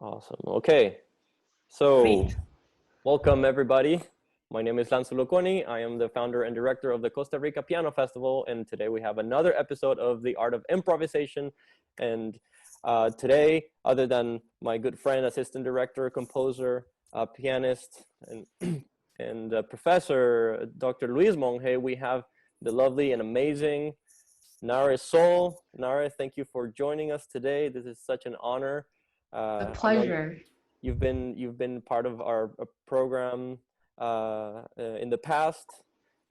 Awesome. Okay, so Great. welcome everybody. My name is Lanzo Luconi. I am the founder and director of the Costa Rica Piano Festival, and today we have another episode of The Art of Improvisation. And today, other than my good friend, assistant director, composer, pianist, and professor, Dr. Luis Monge, we have the lovely and amazing Nahre Sol. Nahre, thank you for joining us today. This is such an honor. A I know pleasure. you've been part of our program in the past,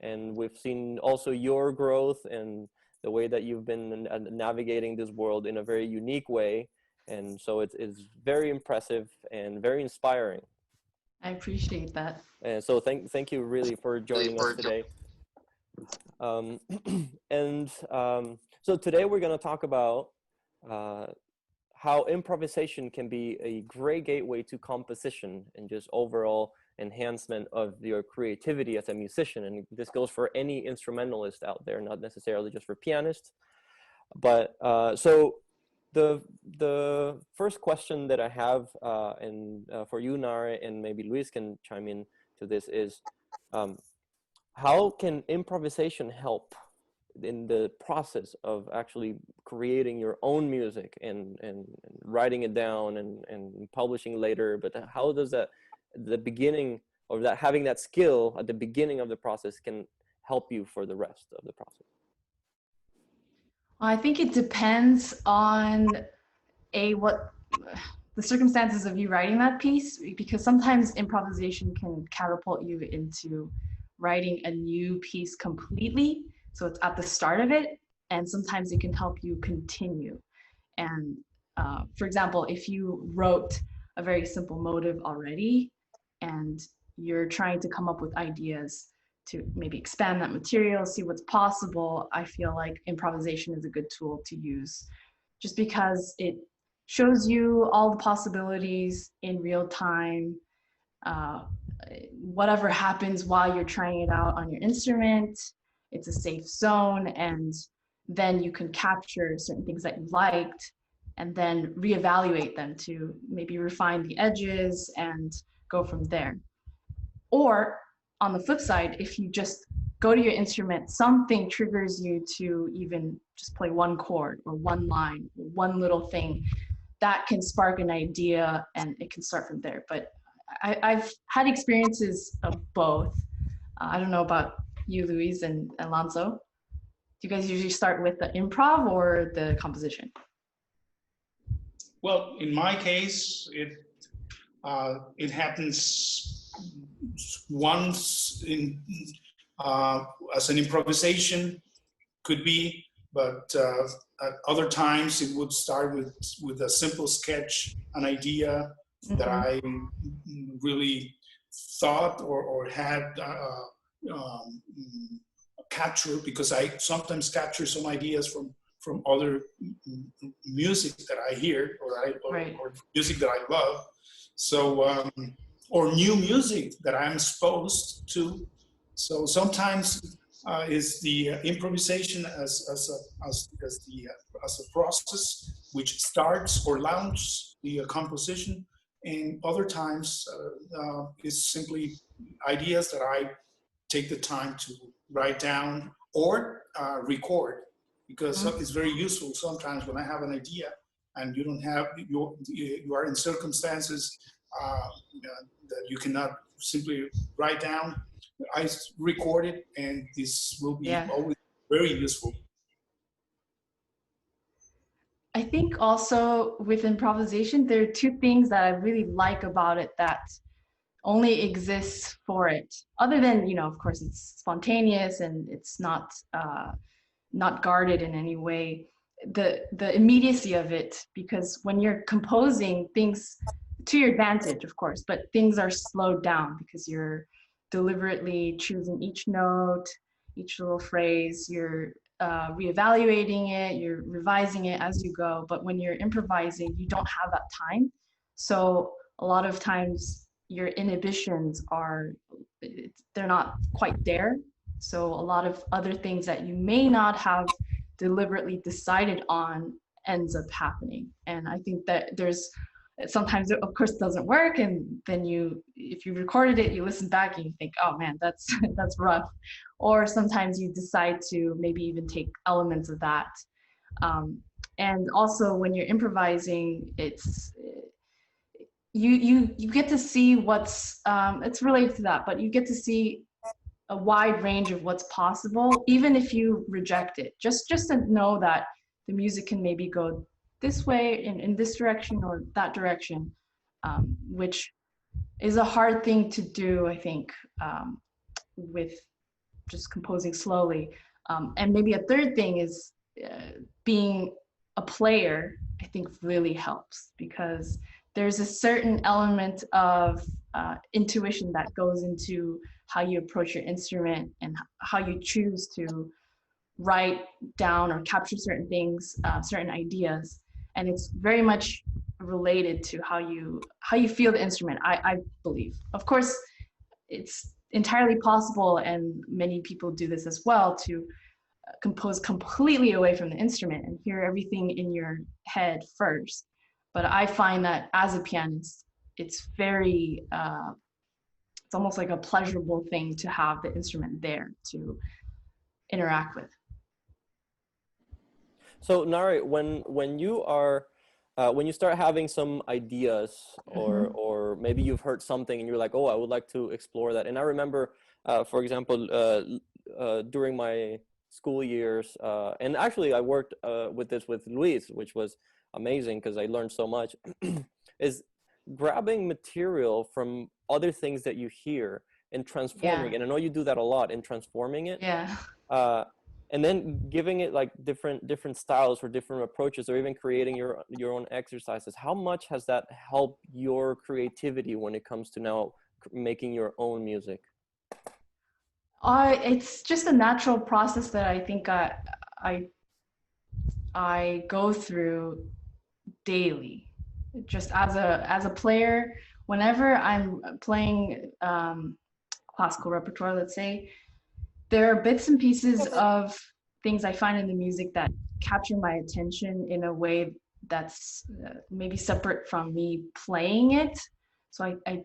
and we've seen also your growth and the way that you've been navigating this world in a very unique way, and so it's very impressive and very inspiring. I appreciate that. And so thank you really for joining us today. Um, and so today we're going to talk about how improvisation can be a great gateway to composition and just overall enhancement of your creativity as a musician. And this goes for any instrumentalist out there, not necessarily just for pianists. But so the first question that I have, and for you, Nahre, and maybe Luis can chime in to this, is how can improvisation help in the process of actually creating your own music and writing it down and publishing later? But how does that, the beginning of that, having that skill at the beginning of the process, can help you for the rest of the process? I think it depends on what the circumstances of you writing that piece, because sometimes improvisation can catapult you into writing a new piece completely. So it's at the start of it, and sometimes it can help you continue. And for example, if you wrote a very simple motive already and you're trying to come up with ideas to maybe expand that material, see what's possible, I feel like improvisation is a good tool to use, just because it shows you all the possibilities in real time. Whatever happens while you're trying it out on your instrument, it's a safe zone, and then you can capture certain things that you liked and then reevaluate them to maybe refine the edges and go from there. Or on the flip side, if you just go to your instrument, something triggers you to even just play one chord or one line, one little thing, that can spark an idea and it can start from there. But I've had experiences of both. I don't know about you, Luis and Alonso. Do you guys usually start with the improv or the composition? Well, in my case, it happens once in as an improvisation, could be, but at other times it would start with a simple sketch, an idea that I really thought or had captured, because I sometimes capture some ideas from other music that I hear or music that I love. So, or new music that I'm exposed to. So sometimes is the improvisation as a process which starts or launches the composition, and other times is simply ideas that I take the time to write down or record, because it's very useful sometimes when I have an idea and you don't have you are in circumstances that you cannot simply write down. I record it, and this will be always very useful. I think also with improvisation, there are two things that I really like about it that only exists for it. Other than, of course, it's spontaneous and it's not guarded in any way. The immediacy of it, because when you're composing things to your advantage, of course, but things are slowed down because you're deliberately choosing each note, each little phrase, you're reevaluating it, you're revising it as you go. But when you're improvising, you don't have that time. So a lot of times your inhibitions they're not quite there. So a lot of other things that you may not have deliberately decided on ends up happening. And I think that there's sometimes it, of course, doesn't work, and then if you recorded it, you listen back and you think, oh man, that's that's rough. Or sometimes you decide to maybe even take elements of that. And also when you're improvising, it's you get to see what's it's related to that, but you get to see a wide range of what's possible, even if you reject it. Just to know that the music can maybe go this way in this direction or that direction, which is a hard thing to do, I think, with just composing slowly. And maybe a third thing is being a player, I think really helps, because there's a certain element of intuition that goes into how you approach your instrument and how you choose to write down or capture certain things, certain ideas. And it's very much related to how you feel the instrument, I believe. Of course, it's entirely possible, and many people do this as well, to compose completely away from the instrument and hear everything in your head first. But I find that as a pianist, it's very, it's almost like a pleasurable thing to have the instrument there to interact with. So Nahre, when you are when you start having some ideas, or maybe you've heard something and you're like, oh, I would like to explore that. And I remember, for example, during my school years, and actually I worked with Luis, which was amazing because I learned so much, is grabbing material from other things that you hear and transforming. And I know you do that a lot, in transforming it. And then giving it like different styles or different approaches, or even creating your own exercises. How much has that helped your creativity when it comes to now making your own music? It's just a natural process that I think I go through daily. Just as a player, whenever I'm playing classical repertoire, let's say, there are bits and pieces of things I find in the music that capture my attention in a way that's maybe separate from me playing it. So I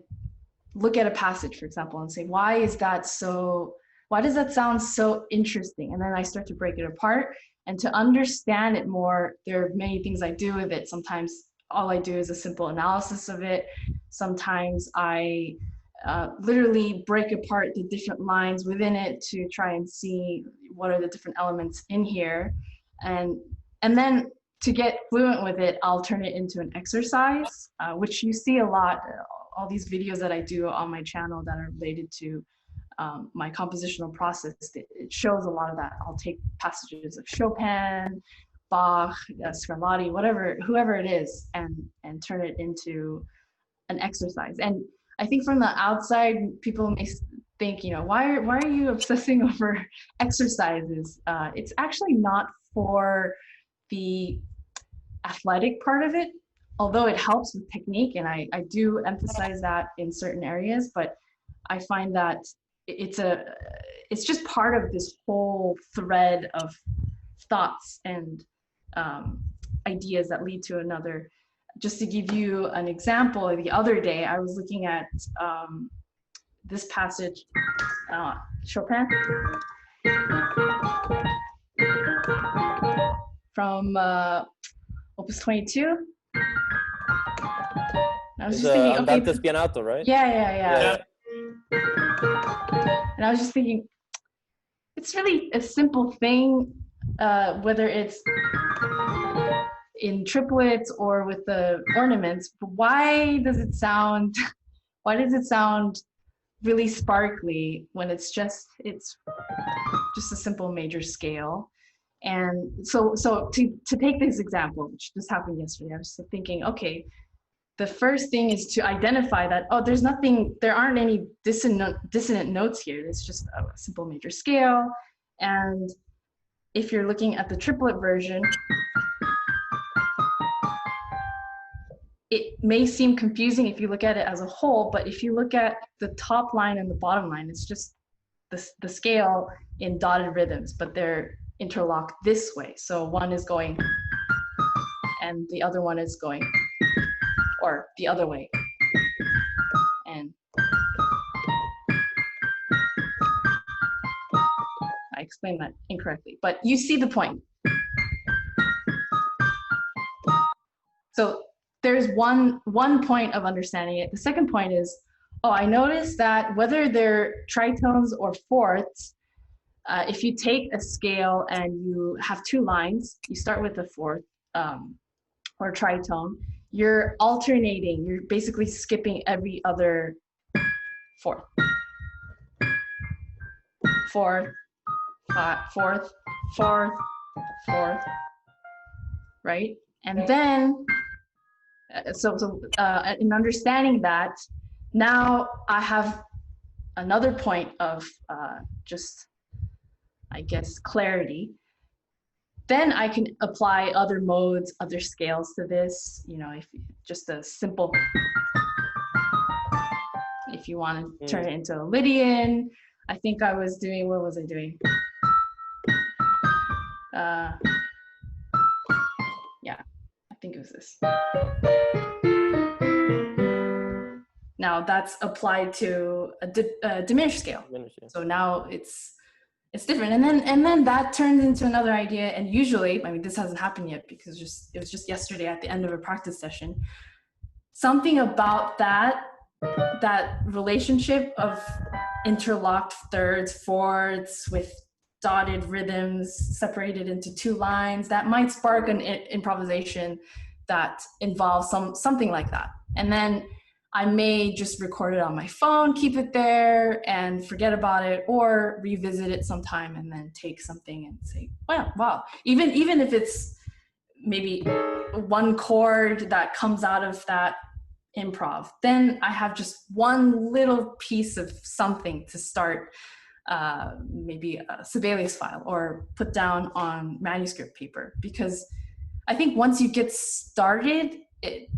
look at a passage, for example, and say, why does that sound so interesting? And then I start to break it apart. And to understand it more, there are many things I do with it. Sometimes all I do is a simple analysis of it. Sometimes I literally break apart the different lines within it to try and see what are the different elements in here. And then to get fluent with it, I'll turn it into an exercise, which you see a lot, all these videos that I do on my channel that are related to my compositional process. It shows a lot of that. I'll take passages of Chopin, Bach, Scarlatti, whoever it is, and turn it into an exercise. And I think from the outside, people may think, why are you obsessing over exercises? It's actually not for the athletic part of it, although it helps with technique, and I do emphasize that in certain areas, but I find that it's just part of this whole thread of thoughts and ideas that lead to another. Just to give you an example, the other day I was looking at this passage, Chopin, from Opus 22. I was just thinking, okay, Andante Spianato, right? Yeah. And I was just thinking, it's really a simple thing, whether it's in triplets or with the ornaments, but why does it sound really sparkly when it's just a simple major scale? And so to take this example, which just happened yesterday, I was thinking, okay, the first thing is to identify that, oh, there aren't any dissonant notes here. It's just a simple major scale. And if you're looking at the triplet version, it may seem confusing if you look at it as a whole, but if you look at the top line and the bottom line, it's just the scale in dotted rhythms, but they're interlocked this way. So one is going and the other one is going. or the other way. And I explained that incorrectly, but you see the point. So there's one point of understanding it. The second point is, oh, I noticed that whether they're tritones or fourths, if you take a scale and you have two lines, you start with the fourth or tritone, you're alternating, you're basically skipping every other fourth. Fourth, fourth, fourth, fourth, right? And then, in understanding that, now I have another point of just, I guess, clarity. Then I can apply other modes, other scales to this, you know, if just a simple, if you want to turn it into a Lydian. I think I was doing, what was I doing? Yeah, I think it was this. Now that's applied to a diminished scale. So now it's different, and then that turns into another idea. And usually, I mean, this hasn't happened yet because it was just yesterday at the end of a practice session. Something about that relationship of interlocked thirds, fourths with dotted rhythms separated into two lines, that might spark an improvisation that involves something like that. And then I may just record it on my phone, keep it there and forget about it, or revisit it sometime and then take something and say, well, wow, even if it's maybe one chord that comes out of that improv, then I have just one little piece of something to start, maybe a Sibelius file or put down on manuscript paper. Because I think once you get started,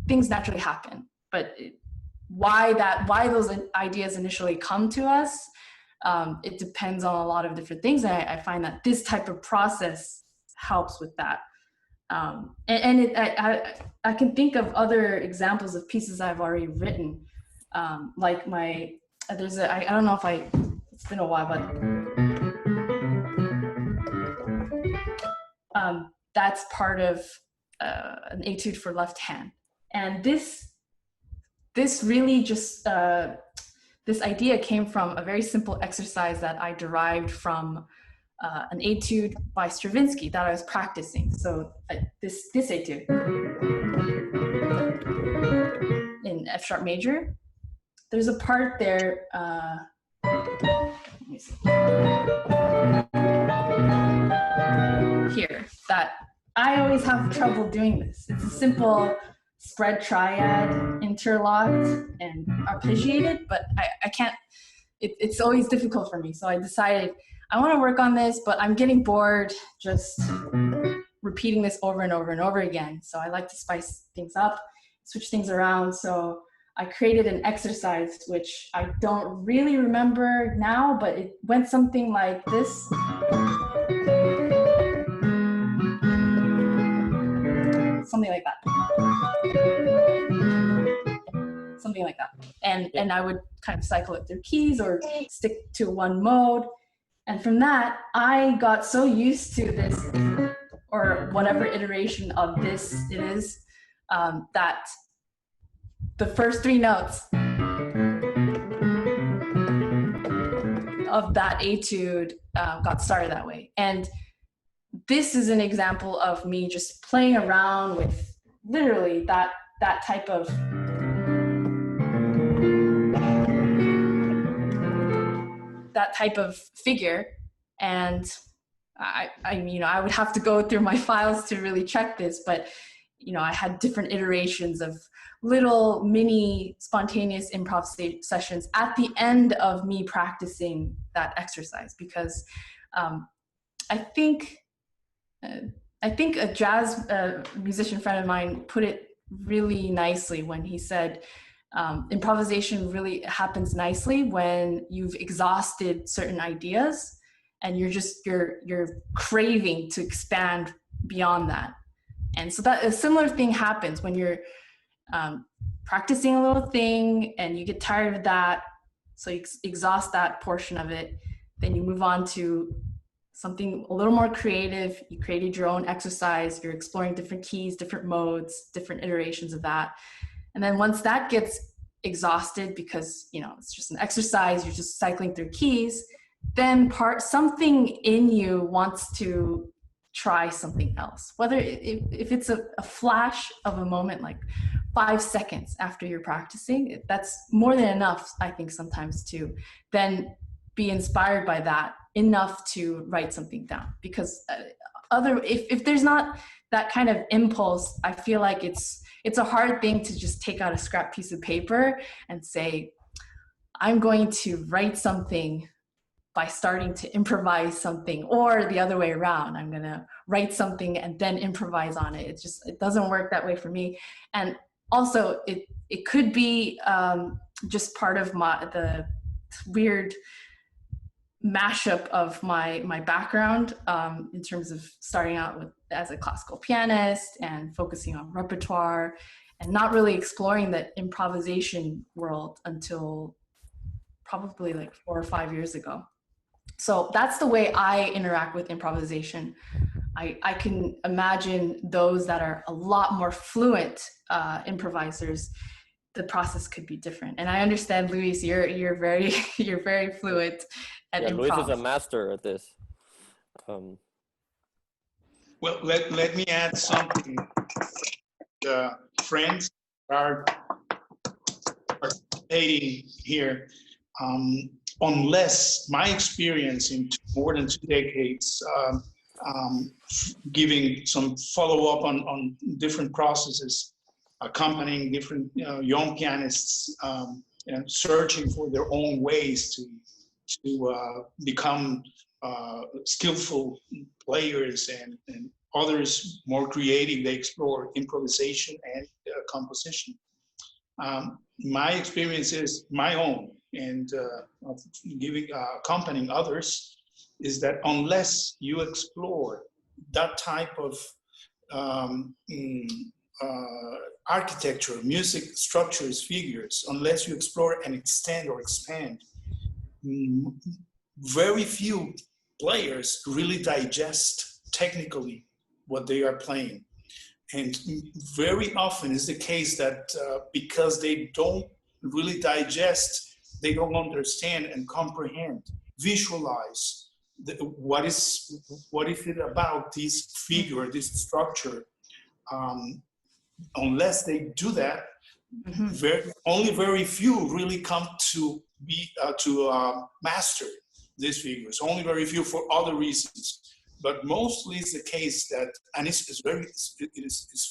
things naturally happen. But why those ideas initially come to us, it depends on a lot of different things. And I find that this type of process helps with that. I can think of other examples of pieces I've already written, like I don't know if it's been a while, but that's part of an etude for left hand. And this really just, this idea came from a very simple exercise that I derived from an etude by Stravinsky that I was practicing. So this etude in F sharp major, there's a part there, let me see, here, that I always have trouble doing this. It's a simple spread triad, interlocked and arpeggiated, but I can't, it's always difficult for me. So I decided I want to work on this, but I'm getting bored just repeating this over and over and over again. So I like to spice things up, switch things around. So I created an exercise, which I don't really remember now, but it went something like this. Something like that. Something like that. And I would kind of cycle it through keys or stick to one mode. And from that, I got so used to this, or whatever iteration of this it is, that the first three notes of that etude got started that way. And this is an example of me just playing around with literally that type of figure. And I would have to go through my files to really check this, but I had different iterations of little mini spontaneous improv sessions at the end of me practicing that exercise, because I think a jazz musician friend of mine put it really nicely when he said, improvisation really happens nicely when you've exhausted certain ideas and you're craving to expand beyond that. And so that a similar thing happens when you're practicing a little thing and you get tired of that, so you exhaust that portion of it, then you move on to something a little more creative. You created your own exercise, you're exploring different keys, different modes, different iterations of that. And then once that gets exhausted, because it's just an exercise, you're just cycling through keys, then something in you wants to try something else. Whether if it's a flash of a moment, like 5 seconds after you're practicing, that's more than enough, I think, sometimes to then be inspired by that enough to write something down. Because if there's not that kind of impulse, I feel like it's a hard thing to just take out a scrap piece of paper and say, I'm going to write something by starting to improvise something, or the other way around. I'm gonna write something and then improvise on it. It doesn't work that way for me. And also it could be just part of the weird mashup of my background in terms of starting out as a classical pianist and focusing on repertoire and not really exploring the improvisation world until probably like 4 or 5 years ago. So that's the way I interact with improvisation. I can imagine those that are a lot more fluent improvisers, the process could be different. And I understand, Luis, you're very fluent at improv. Luis is a master at this. Well, let me add something. The friends are participating here. Unless my experience in more than 2 decades, giving some follow-up on different processes, accompanying different young pianists, and searching for their own ways to become skillful players, and others more creative. They explore improvisation and composition. My experience is my own, and of accompanying others, is that unless you explore that type of architecture, music structures, figures, unless you explore and extend or expand, very few players really digest technically what they are playing. And very often is the case that because they don't really digest, they don't understand and comprehend, visualize what is it about this figure, this structure. Unless they do that, only very few really come to be master these figures. Only very few for other reasons. But mostly it's the case that, and it's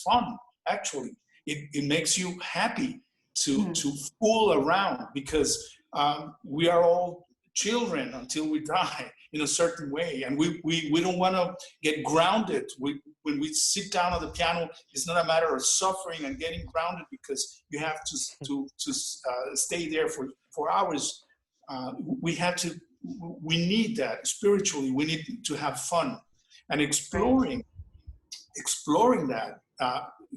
fun, actually. It makes you happy to fool around, because we are all children until we die in a certain way. And we don't want to get grounded. When we sit down at the piano, it's not a matter of suffering and getting grounded because you have to stay there for hours. We need that spiritually. We need to have fun, and exploring that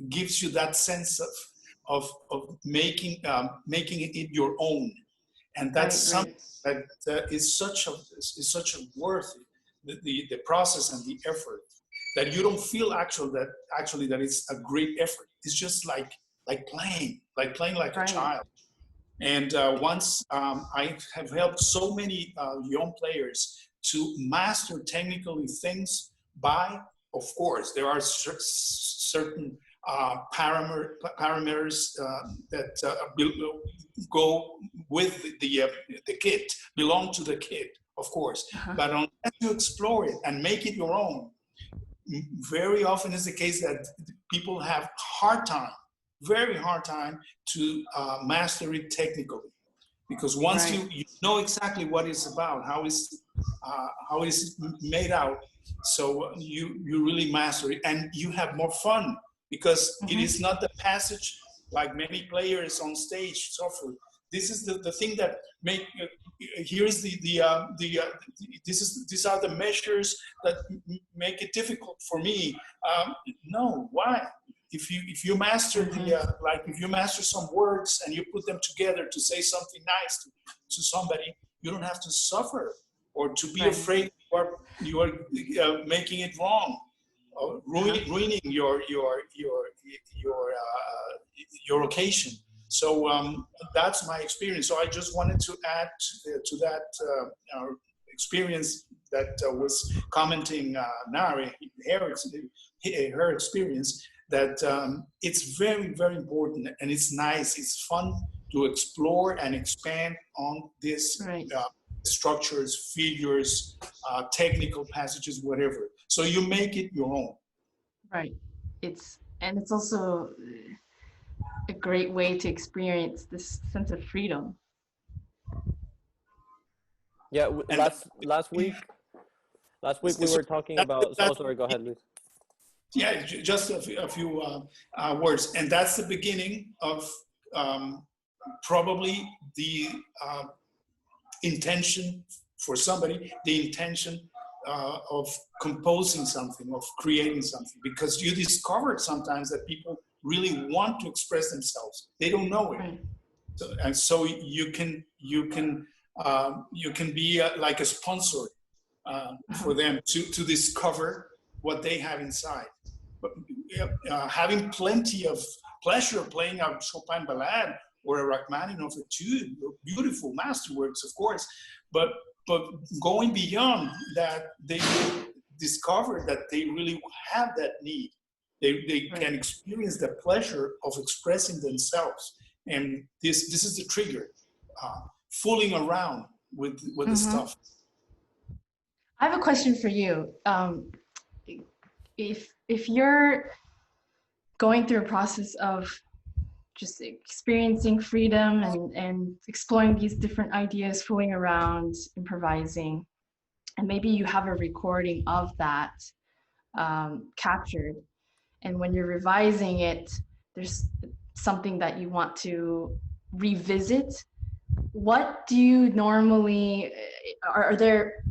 gives you that sense of making it your own, and that's something that is such a worth the process and the effort, that you don't feel actually that it's a great effort. It's just like playing like a child. And once I have helped so many young players to master technically things by, of course, there are certain parameters that go with the kit, belong to the kit, of course. But unless you explore it and make it your own, very often is the case that people have very hard time to master it technically, because once you know exactly what it's about, how it's made out, so you really master it, and you have more fun, because it is not the passage like many players on stage suffer. This is the thing that make here's these are the measures that make it difficult for me. No, why? if you master the like if you master some words and you put them together to say something nice to somebody, you don't have to suffer or to be afraid you are making it wrong, or ruining your occasion. So that's my experience. So I just wanted to add to that experience that was commenting Nahre, her experience, that it's very, very important, and it's nice, it's fun to explore and expand on this structures, figures, technical passages, whatever. So you make it your own. Right. It's also a great way to experience this sense of freedom. Yeah, last week we were talking about. Oh, sorry, go ahead, Luis. Yeah, just a few words, and that's the beginning of probably the intention for somebody, the intention of composing something, of creating something, because you discover sometimes that people really want to express themselves. They don't know it, so you can be like a sponsor for them to discover what they have inside. But having plenty of pleasure playing a Chopin ballade or a Rachmaninoff etude, beautiful masterworks, of course, but going beyond that, they will discover that they really have that need. They can experience the pleasure of expressing themselves, and this is the trigger. Fooling around with the stuff. I have a question for you. If you're going through a process of just experiencing freedom and exploring these different ideas, fooling around, improvising, and maybe you have a recording of that captured, and when you're revising it, there's something that you want to revisit, what do you normally, are there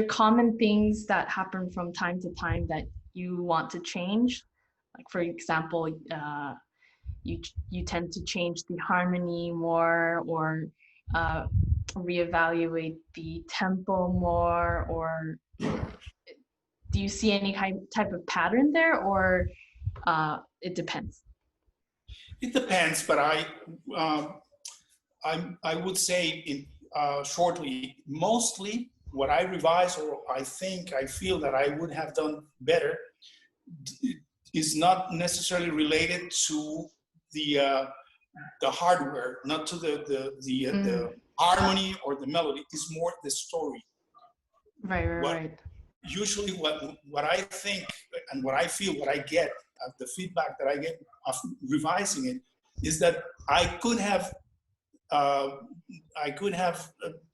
common things that happen from time to time that you want to change? Like, for example, you tend to change the harmony more, or reevaluate the tempo more, or do you see any type of pattern there, or it depends? It depends, but I would say shortly, mostly what I revise, or I feel that I would have done better, is not necessarily related to the hardware, not to the harmony or the melody. It's more the story. Right. Usually what I think and what I feel, what I get, the feedback that I get of revising it, is that I could have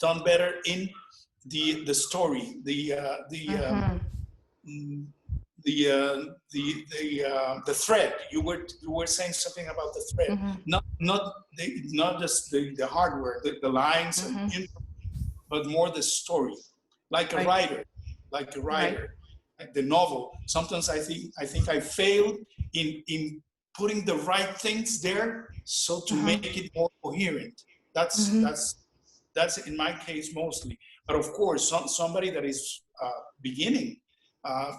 done better in the story, the thread. You were saying something about the thread, not just the hardware, the lines, but more the story, like a writer, like the novel. Sometimes I think I failed in putting the right things there, so to make it more coherent. That's in my case mostly. But of course, somebody that is beginning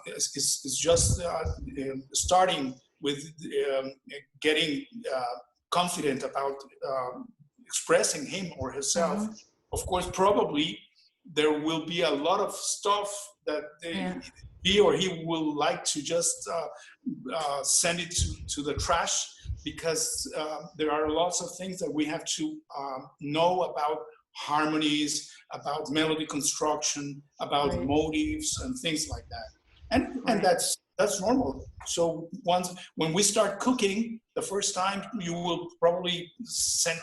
is just starting with getting confident about expressing him or herself. Of course, probably there will be a lot of stuff that he or he will like to just send it to the trash, because there are lots of things that we have to know about harmonies, about melody construction, about motives and things like that. And that's normal. So when we start cooking, the first time you will probably send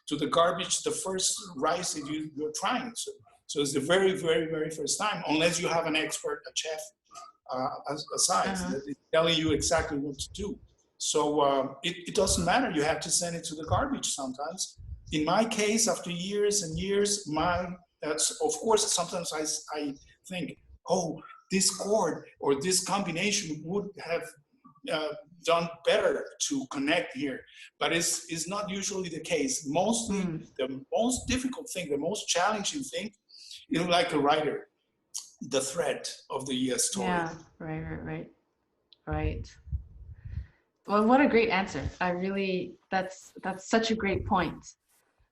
to the garbage the first rice that you're trying. So it's the very, very, very first time, unless you have an expert, a chef aside, that is telling you exactly what to do. So it doesn't matter. You have to send it to the garbage sometimes. In my case, after years and years, of course, sometimes I think, oh, this chord or this combination would have done better to connect here, but it's not usually the case. Mostly, the most difficult thing, the most challenging thing, you know, like a writer, the thread of the story. Yeah, right. Well, what a great answer. That's such a great point.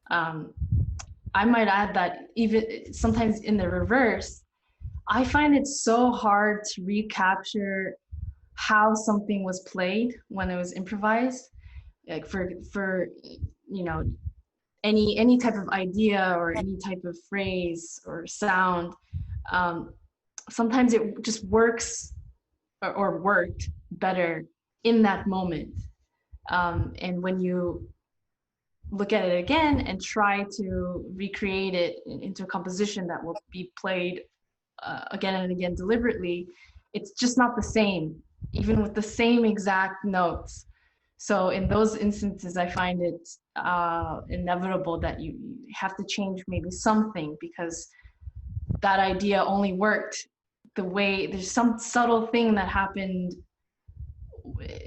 I might add that even sometimes in the reverse, I find it so hard to recapture how something was played when it was improvised. Like for you know, any type of idea or any type of phrase or sound, sometimes it just works or worked better in that moment. And when you look at it again and try to recreate it into a composition that will be played again and again deliberately, it's just not the same, even with the same exact notes. So in those instances, I find it inevitable that you have to change maybe something, because that idea only worked the way, there's some subtle thing that happened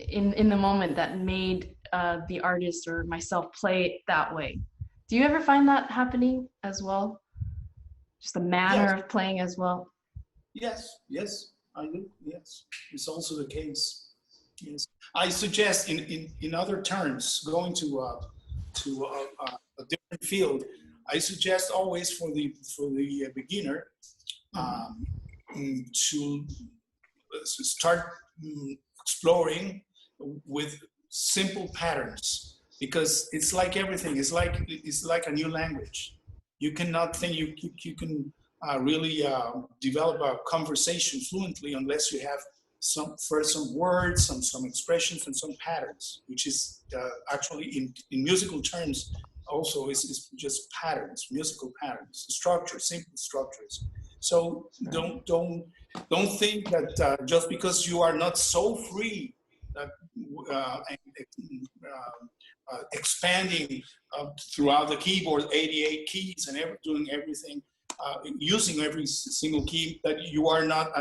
in the moment that made the artist or myself play it that way. Do you ever find that happening as well? Just the manner of playing as well? Yes, I do. Yes, it's also the case. Yes, I suggest in other terms, going to a different field, I suggest always for the beginner to start exploring with simple patterns, because it's like everything. It's like a new language. You cannot think you can really develop a conversation fluently unless you have some words, some expressions, and some patterns, which is actually in musical terms also is just patterns, musical patterns, structure, simple structures. So don't think that just because you are not so free that expanding throughout the keyboard, 88 keys, and doing everything, using every single key, that you are not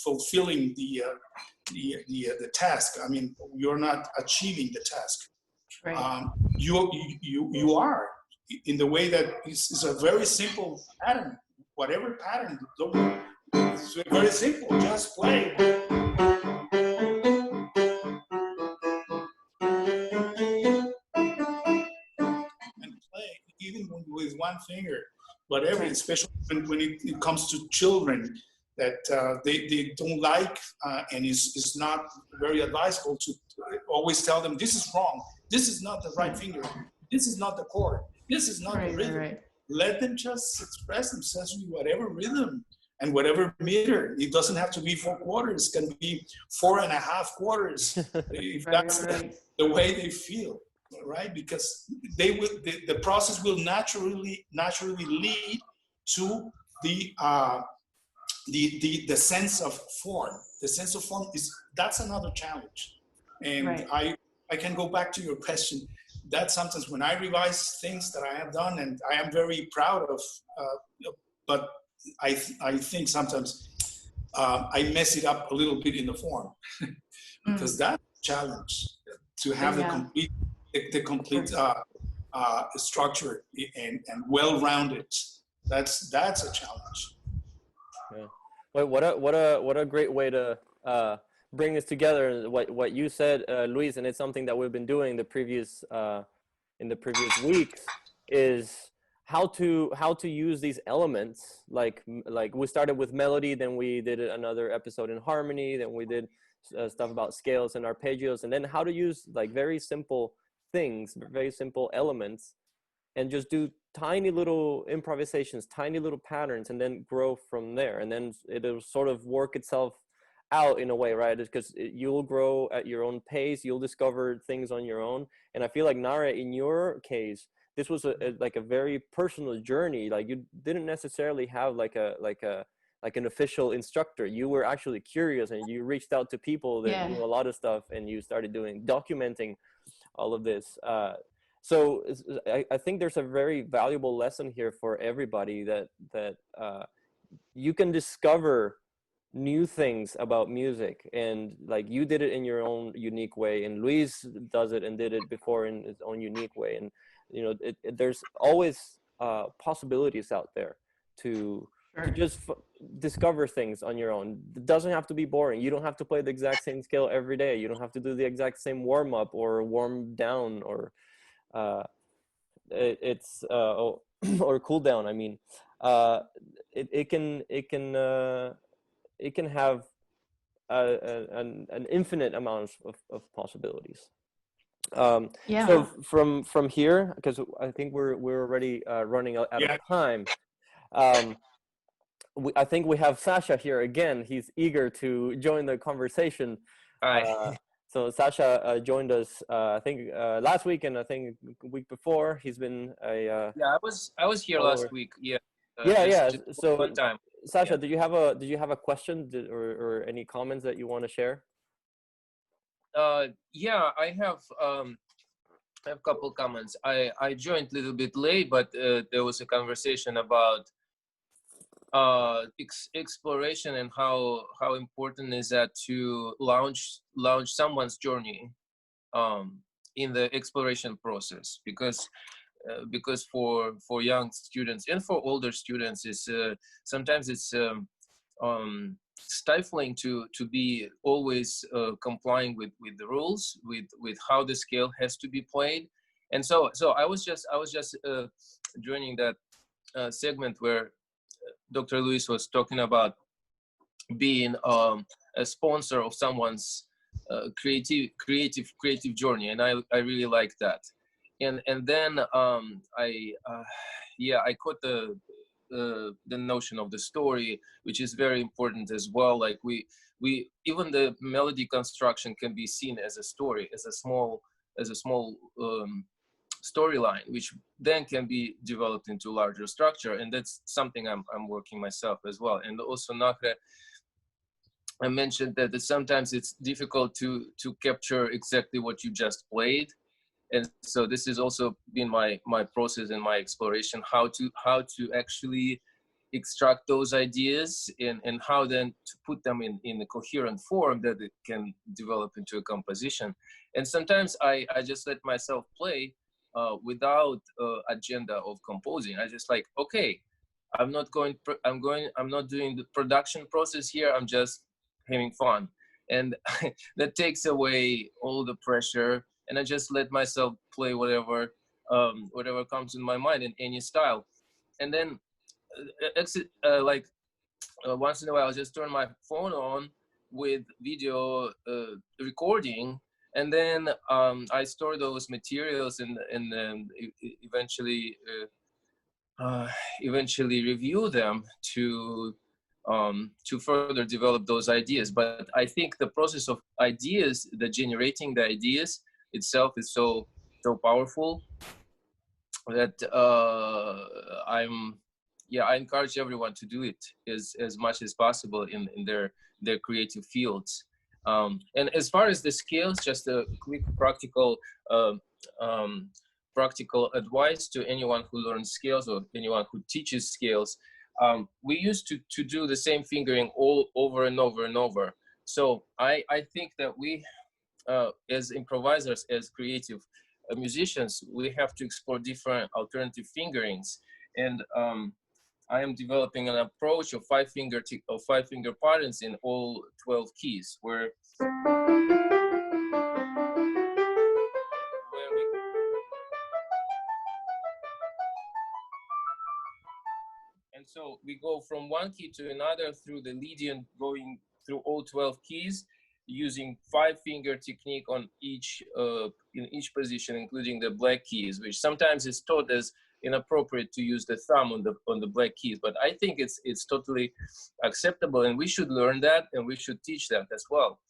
fulfilling the task. I mean, you're not achieving the task. Right. You are, in the way that it's a very simple pattern. Whatever pattern, it's very simple. Just play. And play, even with one finger, whatever, especially when it comes to children, that they don't like, and it's not very advisable to always tell them, this is wrong, this is not the right finger, this is not the chord, this is not the rhythm. Right. Let them just express themselves with whatever rhythm and whatever meter. It doesn't have to be 4 quarters, it can be 4.5 quarters, if that's the way they feel, right? Because the process will naturally lead to the sense of form. The sense of form that's another challenge. And I can go back to your question, that sometimes when I revise things that I have done, and I am very proud of, but I think sometimes I mess it up a little bit in the form, because that's a challenge, to have the complete structure and well-rounded. That's a challenge. Yeah. Well, what a great way to bring this together. What you said, Luis, and it's something that we've been doing in the previous weeks, is how to use these elements. Like we started with melody, then we did another episode in harmony, then we did stuff about scales and arpeggios, and then how to use like very simple things, very simple elements, and just do tiny little improvisations, tiny little patterns, and then grow from there. And then it'll sort of work itself out in a way, right? Because you'll grow at your own pace, you'll discover things on your own. And I feel like, Nahre, in your case, this was like a very personal journey. Like, you didn't necessarily have like an official instructor. You were actually curious, and you reached out to people that knew a lot of stuff, and you started documenting all of this. So I think there's a very valuable lesson here for everybody, that you can discover new things about music, and like you did it in your own unique way, and Luis does it and did it before in his own unique way, and you know, there's always possibilities out there to Sure. just discover things on your own. It doesn't have to be boring. You don't have to play the exact same scale every day. You don't have to do the exact same warm up or warm down, or it's or cool down. I mean, it can have an infinite amount of possibilities. Yeah. So from here, because I think we're already running out Yeah. of time. I think we have Sasha here again. He's eager to join the conversation. Hi. So Sasha joined us, I think last week, and I think the week before. He's been a Yeah, I was here follower. last week. Yeah. Yeah. So one time. Sasha, Yeah. did you have a question or any comments that you want to share? Yeah, I have a couple comments. I joined a little bit late, but there was a conversation about exploration and how important is that to launch someone's journey in the exploration process, because for young students and for older students, it's sometimes it's stifling to be always complying with the rules, with how the scale has to be played. And so I was just joining that segment where Dr. Luis was talking about being a sponsor of someone's creative journey, and I really like that. And then I caught the notion of the story, which is very important as well. Like we even the melody construction can be seen as a story, as a small storyline, which then can be developed into larger structure. And that's something I'm working myself as well. And also Nahre, I mentioned that sometimes it's difficult to capture exactly what you just played. And so this has also been my process and my exploration, how to actually extract those ideas and how then to put them in a coherent form that it can develop into a composition. And sometimes I just let myself play without agenda of composing. I just like, okay, I'm not doing the production process here. I'm just having fun. And that takes away all the pressure. And I just let myself play whatever comes in my mind in any style. And then once in a while, I'll just turn my phone on with video recording, and then I store those materials and eventually review them to further develop those ideas. But I think the process of ideas, the generating the ideas itself, is so powerful that I encourage everyone to do it as much as possible in their creative fields. And as far as the skills, just a quick practical advice to anyone who learns scales or anyone who teaches scales. We used to do the same fingering all over and over and over. So I think that we, as improvisers, as creative musicians, we have to explore different alternative fingerings. And I am developing an approach of five finger patterns in all 12 keys, where and so we go from one key to another through the leading, going through all 12 keys, using 5-finger technique on each in each position, including the black keys, which sometimes is taught as inappropriate to use the thumb on the black keys. But I think it's totally acceptable, and we should learn that, and we should teach that as well.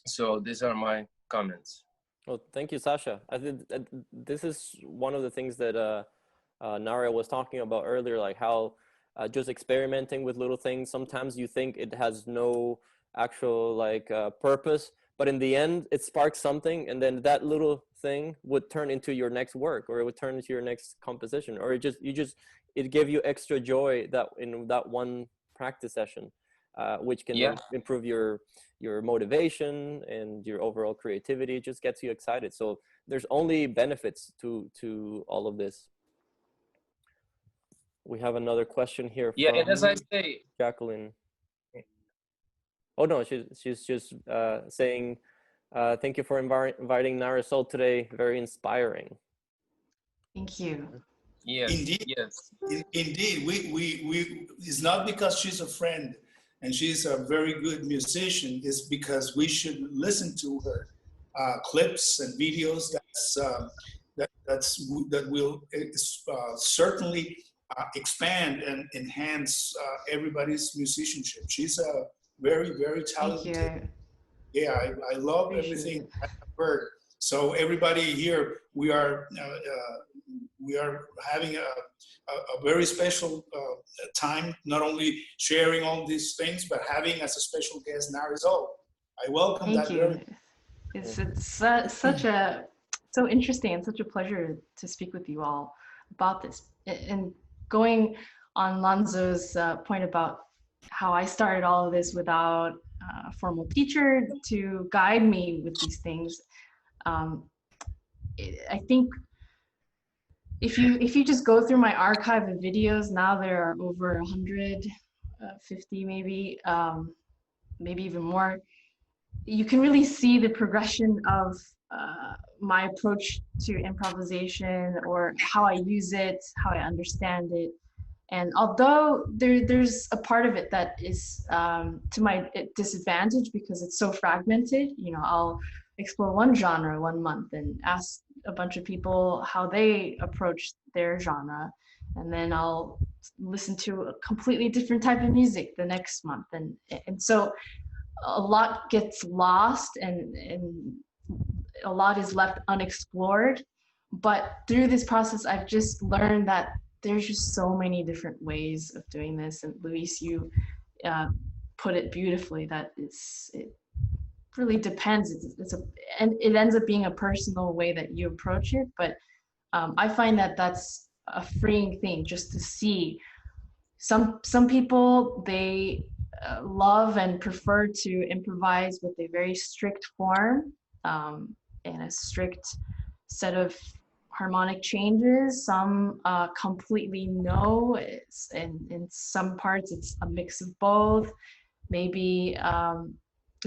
So these are my comments. Well, thank you, Sasha. I think this is one of the things that Nahre was talking about earlier, like how just experimenting with little things, sometimes you think it has no actual purpose, but in the end it sparks something, and then that little thing would turn into your next work, or it would turn into your next composition, or it gave you extra joy that in that one practice session. which can improve your motivation and your overall creativity. It just gets you excited. So there's only benefits to all of this. We have another question here from and as I say, Jacqueline. Oh no, she's just saying, thank you for inviting Nahre Sol today. Very inspiring. Thank you. Yes, indeed, yes. Indeed. We it's not because she's a friend and she's a very good musician. It's because we should listen to her clips and videos. That will certainly expand and enhance everybody's musicianship. She's a very, very talented. Thank you. Yeah, I love Appreciate everything it. I've heard. So everybody here, we are having a very special time, not only sharing all these things, but having as a special guest Nahre Sol. I welcome Thank that. you. It's such a so interesting and such a pleasure to speak with you all about this. And going on Lanzo's point about how I started all of this without a formal teacher to guide me with these things. I think if you just go through my archive of videos, now there are over 150 maybe, maybe even more. You can really see the progression of my approach to improvisation, or how I use it, how I understand it. And although there's a part of it that is to my disadvantage because it's so fragmented, you know, I'll explore one genre one month and ask a bunch of people how they approach their genre. And then I'll listen to a completely different type of music the next month. And so a lot gets lost and a lot is left unexplored. But through this process, I've just learned that there's just so many different ways of doing this. And Luis, you put it beautifully that it really depends. And it ends up being a personal way that you approach it. But I find that that's a freeing thing, just to see some people, they love and prefer to improvise with a very strict form and a strict set of harmonic changes. Some completely no, and in some parts it's a mix of both. Maybe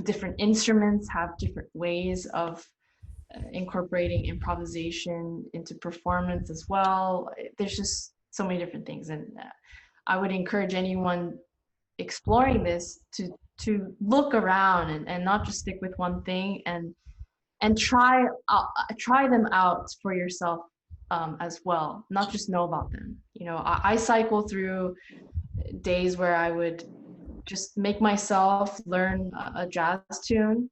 different instruments have different ways of incorporating improvisation into performance as well. There's just so many different things, and I would encourage anyone exploring this to look around and not just stick with one thing, and try them out for yourself as well, not just know about them. You know, I cycle through days where I would just make myself learn a jazz tune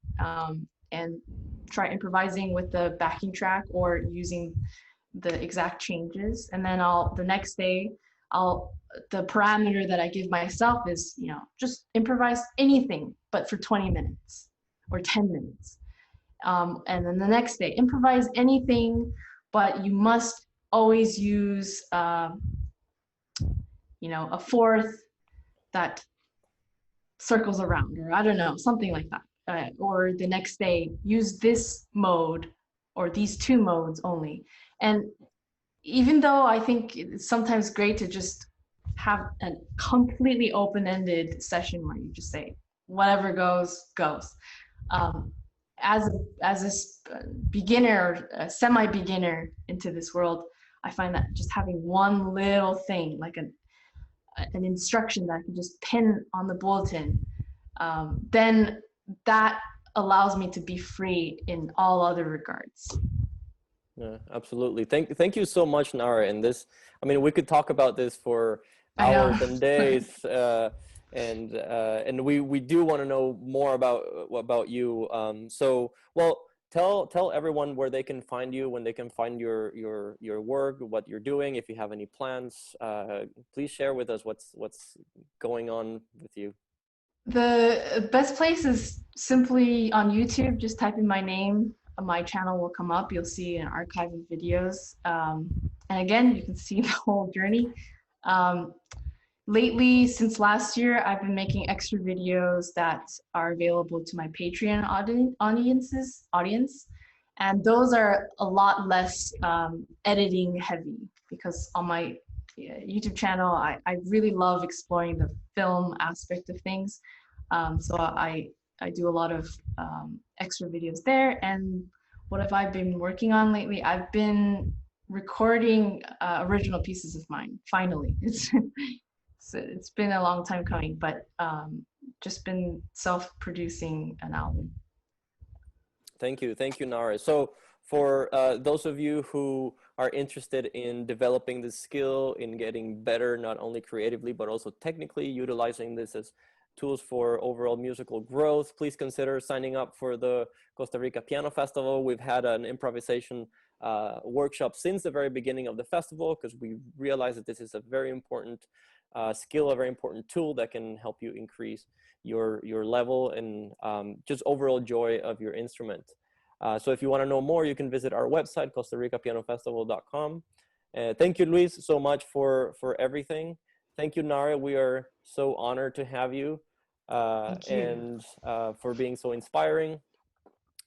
and try improvising with the backing track or using the exact changes. And then the next day, the parameter that I give myself is, you know, just improvise anything, but for 20 minutes or 10 minutes. And then the next day, improvise anything, but you must always use, you know, a fourth that circles around, or I don't know, something like that. Or the next day, use this mode or these two modes only. And even though I think it's sometimes great to just have a completely open-ended session where you just say, whatever goes, goes. As a beginner, a semi-beginner into this world, I find that just having one little thing, like an instruction that I can just pin on the bulletin, then that allows me to be free in all other regards. Yeah, absolutely. Thank you so much, Nahre. And this, I mean, we could talk about this for hours and days, and we do want to know more about you. So, well, tell everyone where they can find you, when they can find your work, what you're doing. If you have any plans, please share with us what's going on with you. The best place is simply on YouTube. Just type in my name. My channel will come up. You'll see an archive of videos. And again, you can see the whole journey. lately, since last year, I've been making extra videos that are available to my Patreon audience. And those are a lot less editing heavy, because on my YouTube channel, I really love exploring the film aspect of things. So I do a lot of extra videos there. And what have I been working on lately? I've been recording original pieces of mine, finally. It's been a long time coming, but just been self-producing an album. Thank you, Nahre. So for those of you who are interested in developing this skill, in getting better, not only creatively, but also technically, utilizing this as tools for overall musical growth, please consider signing up for the Costa Rica Piano Festival. We've had an improvisation workshop since the very beginning of the festival, because we realize that this is a very important skill, a very important tool that can help you increase your level and just overall joy of your instrument. So if you want to know more, you can visit our website, CostaRicaPianoFestival.com. Thank you, Luis, so much for everything. Thank you, Nahre. We are so honored to have you, and for being so inspiring.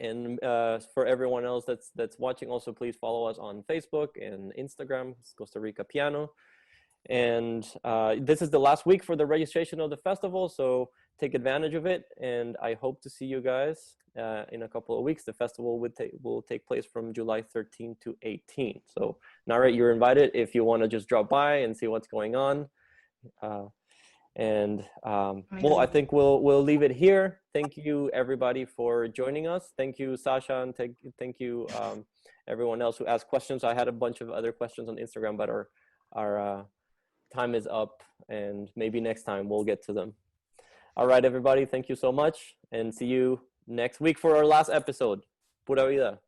And for everyone else that's watching, also please follow us on Facebook and Instagram, Costa Rica Piano. And this is the last week for the registration of the festival, so take advantage of it. And I hope to see you guys in a couple of weeks. The festival will take place from July 13 to 18. So Nahre, you're invited if you want to just drop by and see what's going on. Well, I think we'll leave it here. Thank you everybody for joining us. Thank you, Sasha, and thank you everyone else who asked questions. I had a bunch of other questions on Instagram, but our time is up, and maybe next time we'll get to them. All right, everybody, thank you so much, and see you next week for our last episode. Pura vida.